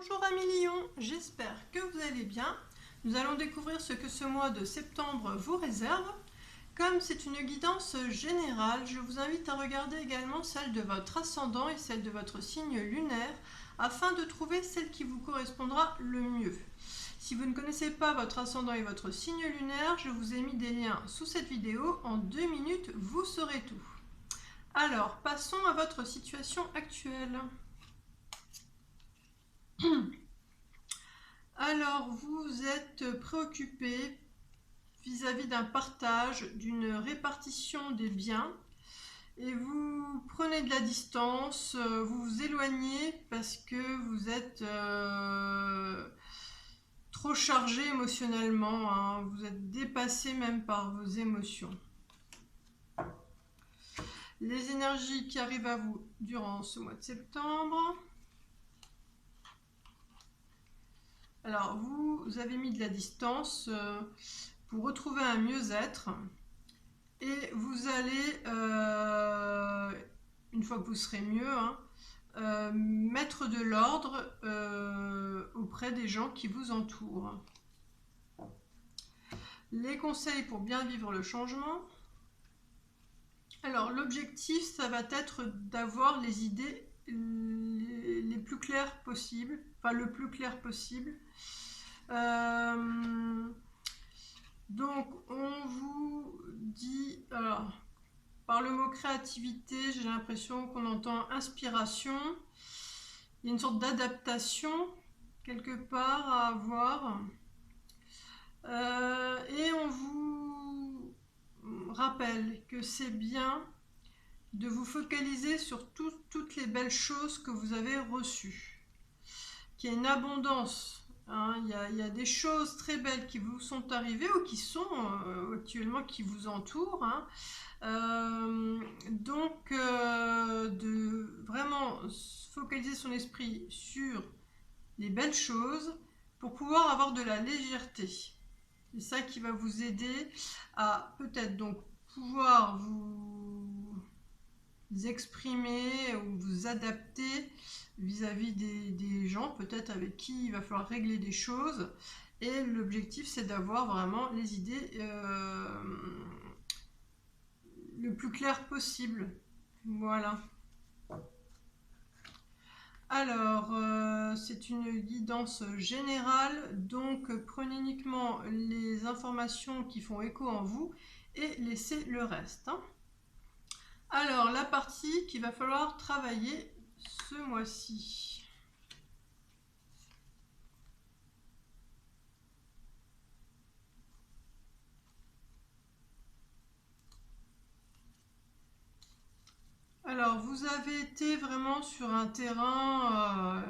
Bonjour amis Lions, j'espère que vous allez bien. Nous allons découvrir ce que ce mois de septembre vous réserve. Comme c'est une guidance générale, je vous invite à regarder également celle de votre ascendant et celle de votre signe lunaire afin de trouver celle qui vous correspondra le mieux. Si vous ne connaissez pas votre ascendant et votre signe lunaire, je vous ai mis des liens sous cette vidéo. En 2 minutes, vous saurez tout. Alors, passons à votre situation actuelle. Alors, vous êtes préoccupé vis-à-vis d'un partage, d'une répartition des biens et vous prenez de la distance, vous vous éloignez parce que vous êtes trop chargé émotionnellement, hein, vous êtes dépassé même par vos émotions. Les énergies qui arrivent à vous durant ce mois de septembre. Alors, vous avez mis de la distance pour retrouver un mieux-être et vous allez, une fois que vous serez mieux, mettre de l'ordre auprès des gens qui vous entourent. Les conseils pour bien vivre le changement. Alors, l'objectif, ça va être d'avoir les idées les plus claires possibles, enfin le plus clair possible. Donc, on vous dit, alors, par le mot créativité, j'ai l'impression qu'on entend inspiration. Il y a une sorte d'adaptation, quelque part, à avoir. Et on vous rappelle que c'est bien de vous focaliser sur toutes les belles choses que vous avez reçues. Qu'il y a une abondance. Il y a des choses très belles qui vous sont arrivées ou qui sont actuellement qui vous entourent. Donc, de vraiment focaliser son esprit sur les belles choses pour pouvoir avoir de la légèreté. C'est ça qui va vous aider à peut-être donc pouvoir vous exprimer ou vous adapter vis-à-vis des gens peut-être avec qui il va falloir régler des choses. Et l'objectif, c'est d'avoir vraiment les idées le plus clair possible. Voilà. Alors, c'est une guidance générale, donc prenez uniquement les informations qui font écho en vous et laissez le reste. Alors, la partie qu'il va falloir travailler ce mois-ci. Alors, vous avez été vraiment sur un terrain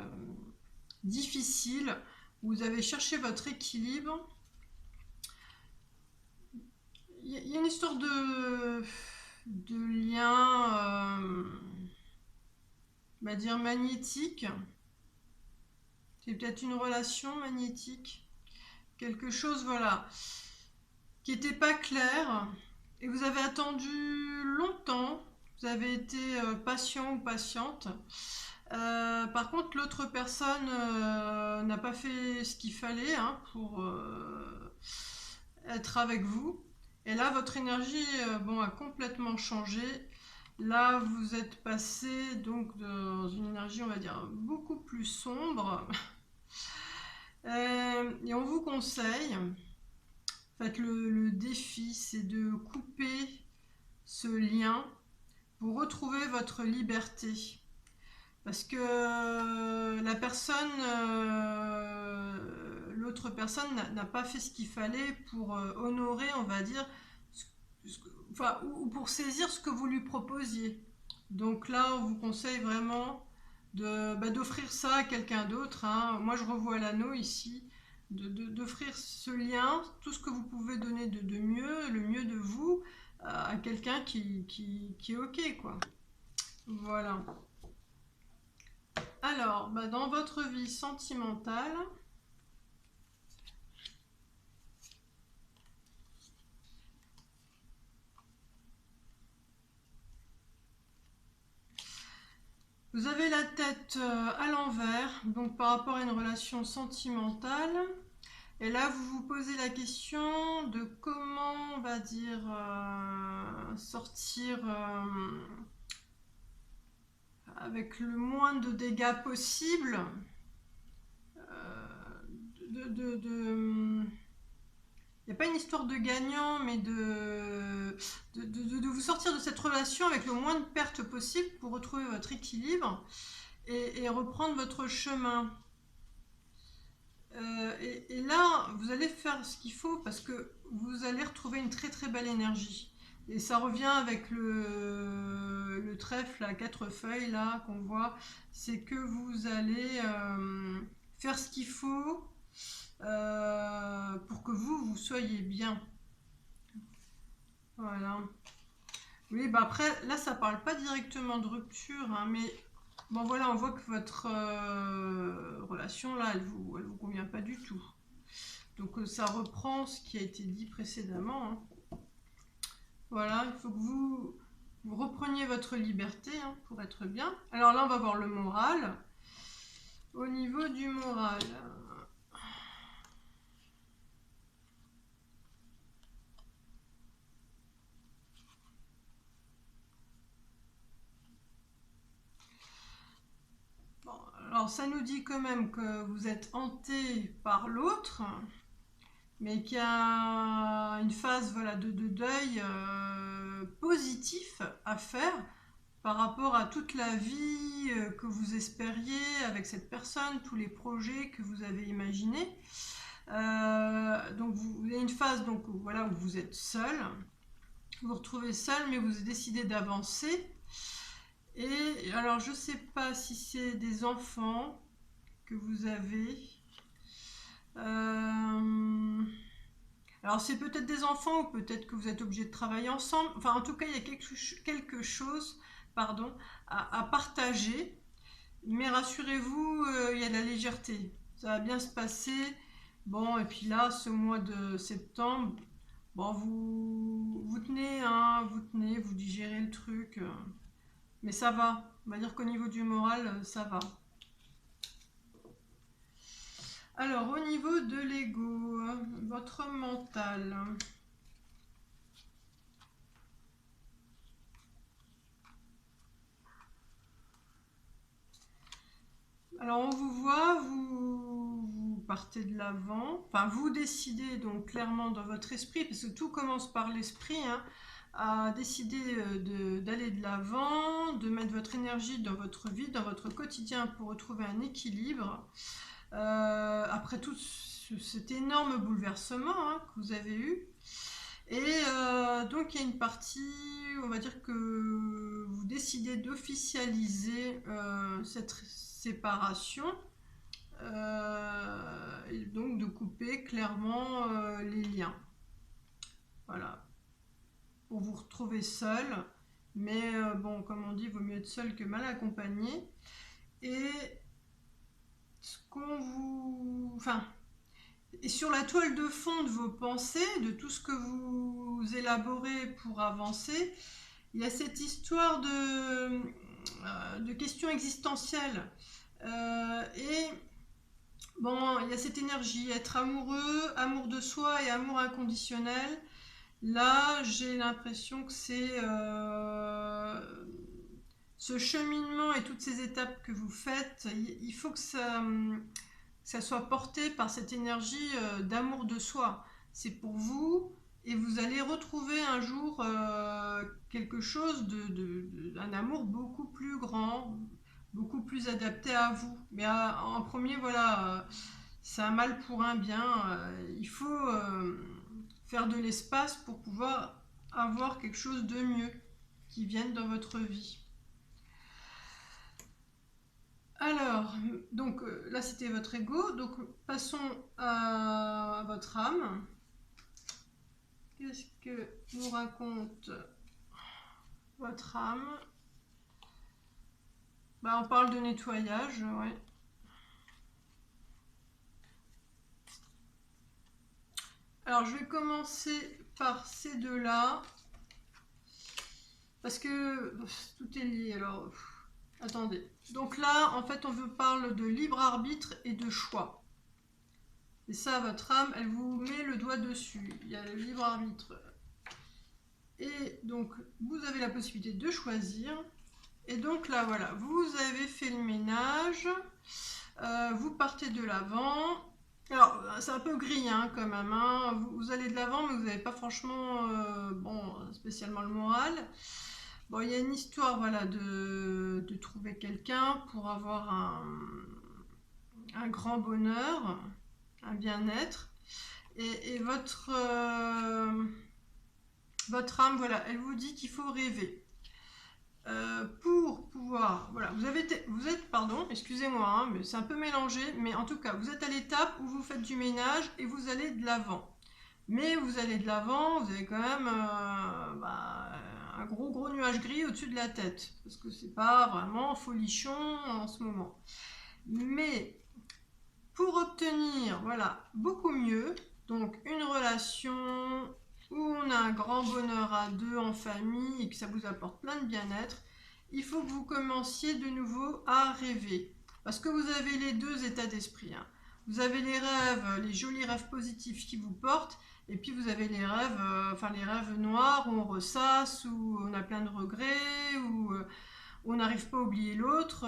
difficile. Vous avez cherché votre équilibre. Il y a une histoire de lien, on va dire magnétique. C'est peut-être une relation magnétique. Quelque chose, voilà, qui n'était pas clair. Et vous avez attendu longtemps. Vous avez été patient ou patiente. Par contre, l'autre personne n'a pas fait ce qu'il fallait pour être avec vous. Et là, votre énergie a complètement changé. Là, vous êtes passé donc dans une énergie, on va dire, beaucoup plus sombre. Et on vous conseille, en fait, le défi, c'est de couper ce lien pour retrouver votre liberté. Parce que la personne, l'autre personne n'a pas fait ce qu'il fallait pour honorer, on va dire, ou pour saisir ce que vous lui proposiez. Donc là, on vous conseille vraiment d'offrir ça à quelqu'un d'autre. Moi, je revois l'anneau ici, d'offrir ce lien, tout ce que vous pouvez donner de mieux, le mieux de vous, à quelqu'un qui est OK, quoi. Voilà. Alors, dans votre vie sentimentale, Vous avez la tête à l'envers, donc par rapport à une relation sentimentale. Et là, vous vous posez la question de comment, on va dire, sortir avec le moins de dégâts possible. Il n'y a pas une histoire de gagnant, mais de vous sortir de cette relation avec le moins de pertes possible pour retrouver votre équilibre et reprendre votre chemin. Et là, vous allez faire ce qu'il faut parce que vous allez retrouver une très très belle énergie. Et ça revient avec le trèfle à 4 feuilles là qu'on voit. C'est que vous allez faire ce qu'il faut pour que vous soyez bien. Voilà. Oui, bah après, là, ça parle pas directement de rupture, hein, mais bon, voilà, on voit que votre relation, là, elle vous convient pas du tout. Donc, ça reprend ce qui a été dit précédemment, hein. Voilà, il faut que vous repreniez votre liberté, hein, pour être bien. Alors là, on va voir le moral. Au niveau du moral... Alors ça nous dit quand même que vous êtes hanté par l'autre, mais qu'il y a une phase, voilà, de deuil positif à faire par rapport à toute la vie que vous espériez avec cette personne, tous les projets que vous avez imaginés. Donc il y a une phase donc, voilà, où vous êtes seul, vous vous retrouvez seul, mais vous décidez d'avancer. Et alors, je ne sais pas si c'est des enfants que vous avez. Alors, c'est peut-être des enfants ou peut-être que vous êtes obligé de travailler ensemble. Enfin, en tout cas, il y a quelque chose, pardon, à partager. Mais rassurez-vous, il y a de la légèreté. Ça va bien se passer. Bon, et puis là, ce mois de septembre, bon, vous tenez, hein, vous digérez le truc. Mais ça va. On va dire qu'au niveau du moral, ça va. Alors, au niveau de l'ego, votre mental. Alors, on vous voit, vous partez de l'avant. Enfin, vous décidez donc clairement dans votre esprit, parce que tout commence par l'esprit, hein, à décider d'aller de l'avant, de mettre votre énergie dans votre vie, dans votre quotidien pour retrouver un équilibre. Après tout cet énorme bouleversement, hein, que vous avez eu. Et donc il y a une partie, on va dire que vous décidez d'officialiser cette séparation et donc de couper clairement les liens. Voilà. Pour vous retrouver seul. Mais bon, comme on dit, il vaut mieux être seul que mal accompagné. Et ce qu'on vous... Enfin, et sur la toile de fond de vos pensées, de tout ce que vous élaborez pour avancer, il y a cette histoire de questions existentielles. Et bon, il y a cette énergie, être amoureux, amour de soi et amour inconditionnel. Là, j'ai l'impression que c'est ce cheminement et toutes ces étapes que vous faites, il faut que ça soit porté par cette énergie d'amour de soi. C'est pour vous et vous allez retrouver un jour quelque chose d'un amour beaucoup plus grand, beaucoup plus adapté à vous. Mais en premier, voilà, c'est un mal pour un bien. Il faut faire de l'espace pour pouvoir avoir quelque chose de mieux qui vienne dans votre vie. Alors, donc là c'était votre ego, donc passons à votre âme. Qu'est-ce que nous raconte votre âme? Bah, on parle de nettoyage, ouais. Alors je vais commencer par ces deux-là, parce que tout est lié. Alors, Attendez. Donc là, en fait, on vous parle de libre arbitre et de choix. Et ça, votre âme, elle vous met le doigt dessus. Il y a le libre arbitre. Et donc, vous avez la possibilité de choisir. Et donc là, voilà, vous avez fait le ménage. Vous partez de l'avant. Alors, c'est un peu gris hein, quand même. Hein. Vous allez de l'avant, mais vous n'avez pas franchement spécialement le moral. Bon, il y a une histoire voilà, de trouver quelqu'un pour avoir un grand bonheur, un bien-être. Et votre âme, voilà, elle vous dit qu'il faut rêver. Pour pouvoir, voilà, vous êtes, pardon, excusez-moi, hein, mais c'est un peu mélangé, mais en tout cas, vous êtes à l'étape où vous faites du ménage et vous allez de l'avant. Mais vous allez de l'avant, vous avez quand même un gros nuage gris au-dessus de la tête, parce que c'est pas vraiment folichon en ce moment. Mais pour obtenir, voilà, beaucoup mieux, donc une relation où on a un grand bonheur à deux en famille et que ça vous apporte plein de bien-être, il faut que vous commenciez de nouveau à rêver. Parce que vous avez les deux états d'esprit. Hein. Vous avez les rêves, les jolis rêves positifs qui vous portent, et puis vous avez les rêves, les rêves noirs où on ressasse, où on a plein de regrets, où on n'arrive pas à oublier l'autre,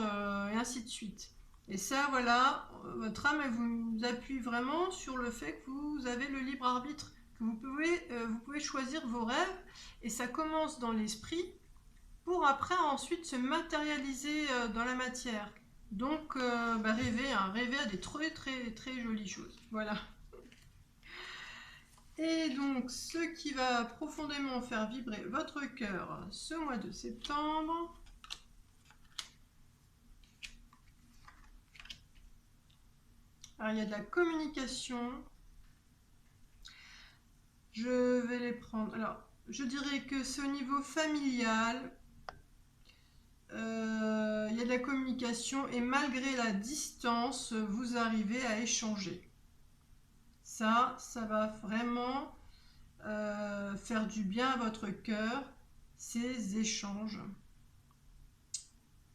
et ainsi de suite. Et ça, voilà, votre âme, elle vous appuie vraiment sur le fait que vous avez le libre arbitre, que vous pouvez choisir vos rêves, et ça commence dans l'esprit pour après ensuite se matérialiser dans la matière. Donc, rêver, hein, rêver à des très jolies choses. Voilà. Et donc, ce qui va profondément faire vibrer votre cœur ce mois de septembre, alors, il y a de la communication. Je vais les prendre. Alors, je dirais que c'est au niveau familial. Il y a de la communication et malgré la distance, vous arrivez à échanger. Ça va vraiment faire du bien à votre cœur, ces échanges.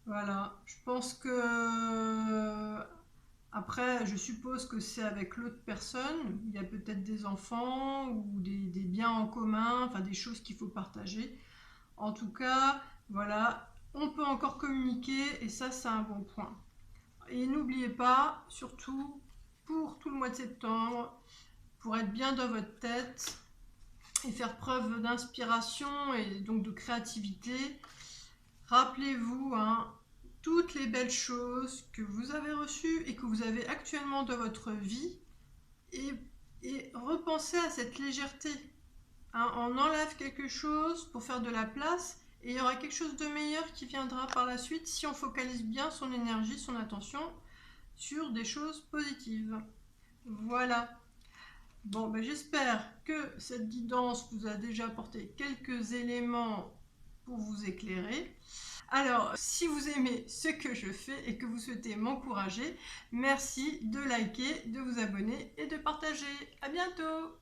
Voilà, je pense que après, je suppose que c'est avec l'autre personne. Il y a peut-être des enfants ou des biens en commun, enfin des choses qu'il faut partager. En tout cas, voilà, on peut encore communiquer et ça, c'est un bon point. Et n'oubliez pas, surtout pour tout le mois de septembre, pour être bien dans votre tête et faire preuve d'inspiration et donc de créativité, rappelez-vous, hein, toutes les belles choses que vous avez reçues et que vous avez actuellement dans votre vie et repensez à cette légèreté. Hein, on enlève quelque chose pour faire de la place et il y aura quelque chose de meilleur qui viendra par la suite si on focalise bien son énergie, son attention sur des choses positives. Voilà. Bon, j'espère que cette guidance vous a déjà apporté quelques éléments pour vous éclairer. Alors, si vous aimez ce que je fais et que vous souhaitez m'encourager, merci de liker, de vous abonner et de partager. À bientôt!